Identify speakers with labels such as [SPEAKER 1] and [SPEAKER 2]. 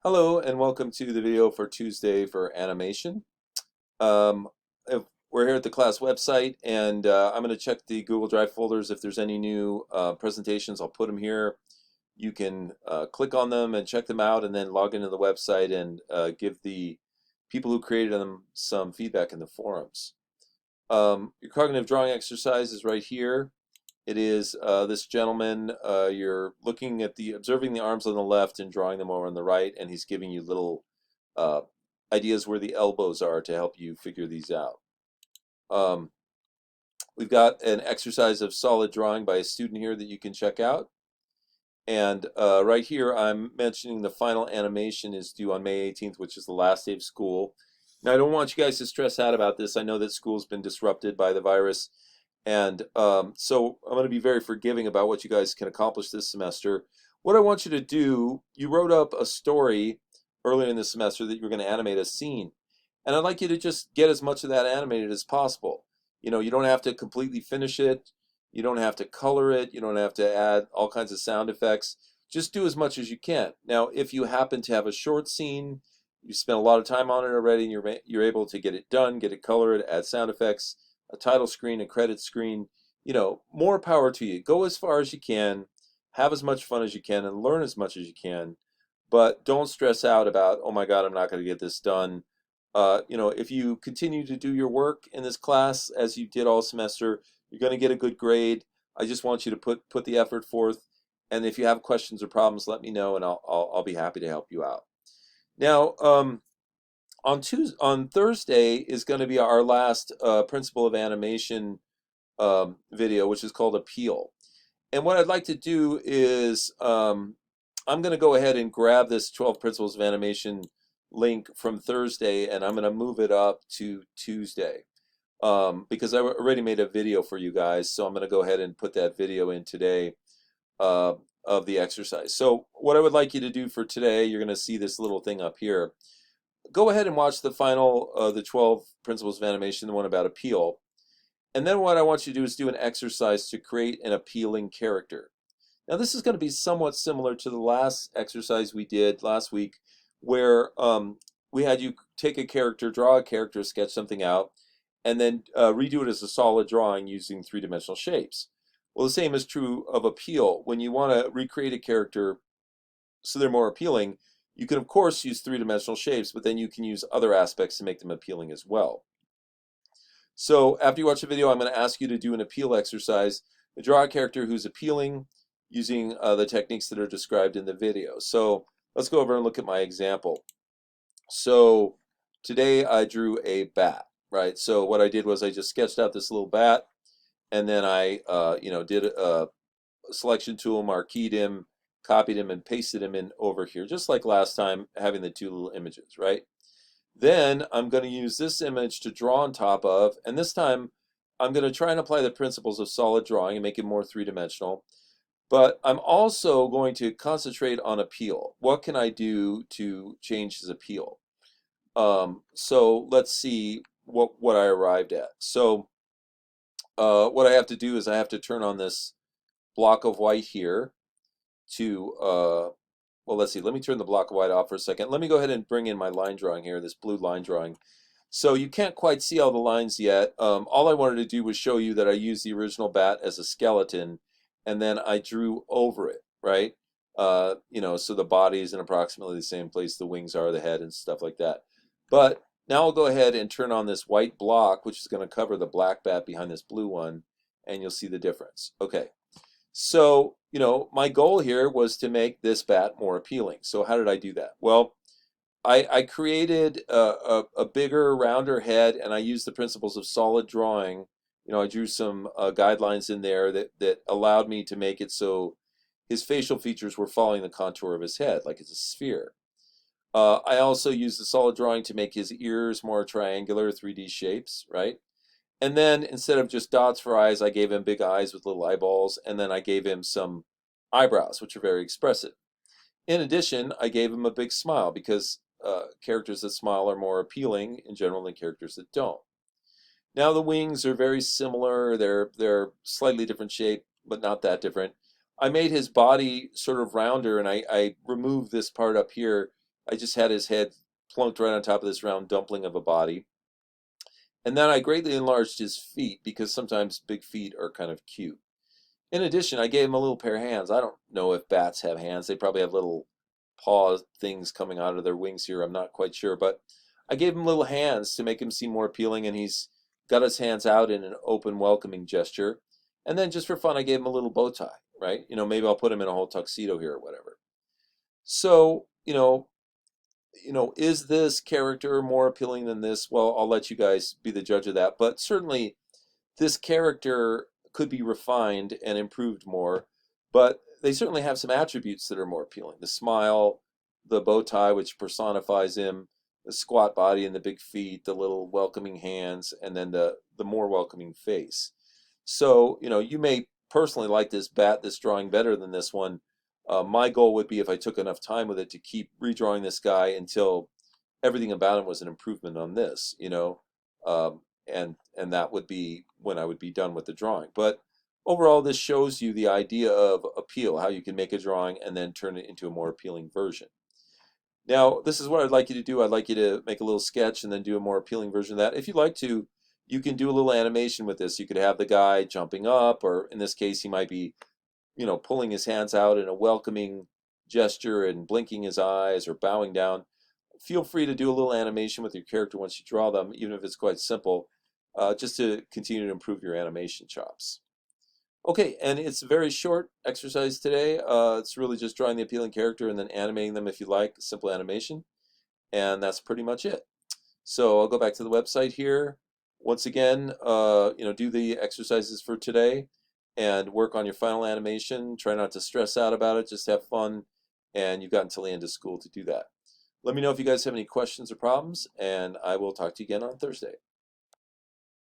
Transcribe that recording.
[SPEAKER 1] Hello and welcome to the video for Tuesday for animation. Um, we're here at the class website and I'm going to check the Google Drive folders. If there's any new presentations, I'll put them here. You can click on them and check them out and then log into the website and give the people who created them some feedback in the forums. Your cognitive drawing exercise is right here. It is this gentleman. You're looking at observing the arms on the left and drawing them over on the right, and he's giving you little uh, ideas where the elbows are to help you figure these out. Um, we've got an exercise of solid drawing by a student here that you can check out. And right here, I'm mentioning the final animation is due on May 18th, which is the last day of school. Now, I don't want you guys to stress out about this. I know that school's been disrupted by the virus. And so I'm going to be very forgiving about what you guys can accomplish this semester. What I want you to do, you wrote up a story earlier in the semester that you were going to animate a scene. And I'd like you to just get as much of that animated as possible. You know, you don't have to completely finish it. You don't have to color it. You don't have to add all kinds of sound effects. Just do as much as you can. Now, if you happen to have a short scene, you spent a lot of time on it already, and you're able to get it done, get it colored, add sound effects, a title screen, a credit screen, more power to you. Go as far as you can, have as much fun as you can, and learn as much as you can. But don't stress out about, oh my God, I'm not going to get this done. If you continue to do your work in this class as you did all semester, you're going to get a good grade. I just want you to put the effort forth. And if you have questions or problems, let me know, and I'll be happy to help you out. Now, on Thursday is going to be our last principle of animation video, which is called appeal. And what I'd like to do is I'm going to go ahead and grab this 12 principles of animation link from Thursday, and I'm going to move it up to Tuesday because I already made a video for you guys. So I'm going to go ahead and put that video in today of the exercise. So what I would like you to do for today, you're going to see this little thing up here. Go ahead and watch the final, the 12 principles of animation, the one about appeal. And then what I want you to do is do an exercise to create an appealing character. Now this is going to be somewhat similar to the last exercise we did last week, where we had you take a character, draw a character, sketch something out, and then redo it as a solid drawing using three-dimensional shapes. Well, the same is true of appeal. When you want to recreate a character so they're more appealing, you can of course use three-dimensional shapes, but then you can use other aspects to make them appealing as well. So after you watch the video, I'm going to ask you to do an appeal exercise. Draw a character who's appealing using the techniques that are described in the video. So let's go over and look at my example. So today I drew a bat, right? So what I did was I just sketched out this little bat, and then I did a selection tool, marqueed him, copied him, and pasted him in over here, just like last time, having the two little images, right? Then I'm going to use this image to draw on top of, and this time I'm going to try and apply the principles of solid drawing and make it more three-dimensional. But I'm also going to concentrate on appeal. What can I do to change his appeal? So let's see what I arrived at. So what I have to do is I have to turn on this block of white here to well, let's see. Let me turn the block of white off for a second. Let me go ahead and bring in my line drawing here, this blue line drawing. So you can't quite see all the lines yet. All I wanted to do was show you that I used the original bat as a skeleton, and then I drew over it, right? So the body is in approximately the same place the wings are, the head, and stuff like that. But now I'll go ahead and turn on this white block, which is going to cover the black bat behind this blue one, and you'll see the difference. Okay. So, my goal here was to make this bat more appealing. So how did I do that? Well, I created a bigger, rounder head, and I used the principles of solid drawing. I drew some guidelines in there that allowed me to make it so his facial features were following the contour of his head, like it's a sphere. I also used the solid drawing to make his ears more triangular, 3D shapes, right? And then instead of just dots for eyes, I gave him big eyes with little eyeballs, and then I gave him some eyebrows, which are very expressive. In addition, I gave him a big smile because characters that smile are more appealing in general than characters that don't. Now the wings are very similar. They're slightly different shape, but not that different. I made his body sort of rounder, and I removed this part up here I just had his head plunked right on top of this round dumpling of a body. And then I greatly enlarged his feet because sometimes big feet are kind of cute. In addition, I gave him a little pair of hands. I don't know if bats have hands. They probably have little paw things coming out of their wings here. I'm not quite sure. But I gave him little hands to make him seem more appealing, and he's got his hands out in an open, welcoming gesture. And then just for fun, I gave him a little bow tie, right? Maybe I'll put him in a whole tuxedo here or whatever. So, is this character more appealing than this? Well, I'll let you guys be the judge of that. But certainly, this character could be refined and improved more, but they certainly have some attributes that are more appealing. The smile, the bow tie, which personifies him, the squat body and the big feet, the little welcoming hands, and then the more welcoming face. So, you may personally like this drawing better than this one. My goal would be, if I took enough time with it, to keep redrawing this guy until everything about him was an improvement on this, and that would be when I would be done with the drawing. But overall, this shows you the idea of appeal, how you can make a drawing and then turn it into a more appealing version. Now, this is what I'd like you to do. I'd like you to make a little sketch and then do a more appealing version of that. If you'd like to, you can do a little animation with this. You could have the guy jumping up, or in this case, he might be, pulling his hands out in a welcoming gesture and blinking his eyes or bowing down. Feel free to do a little animation with your character once you draw them, even if it's quite simple, just to continue to improve your animation chops. Okay, and it's a very short exercise today. It's really just drawing the appealing character and then animating them if you like, simple animation. And that's pretty much it. So I'll go back to the website here. Once again, do the exercises for today and work on your final animation. Try not to stress out about it, just have fun. And you've got until the end of school to do that. Let me know if you guys have any questions or problems, and I will talk to you again on Thursday.